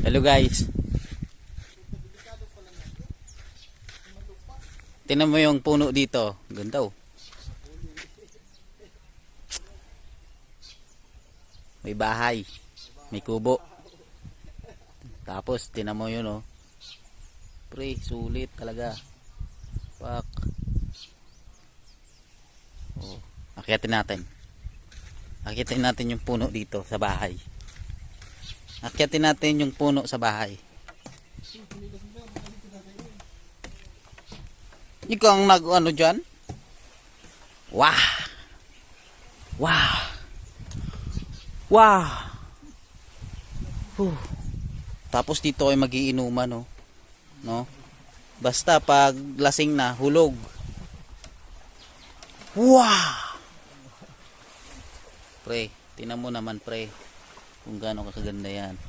Hello guys. Tingnan mo yung puno dito. Ganda oh. May bahay. May kubo. Tapos tingnan mo yun oh. Pre, sulit talaga. Pak. Oh, akyatin natin. Akyatin natin yung puno dito sa bahay. Akyatin natin yung puno sa bahay. Ikaw ang nag-ano dyan? Wah! Wah! Wah! Tapos dito ay magiinuman no. No? Basta pag lasing na, hulog. Wah! Pre, tingnan mo naman pre. Kung gaano kakaganda yan.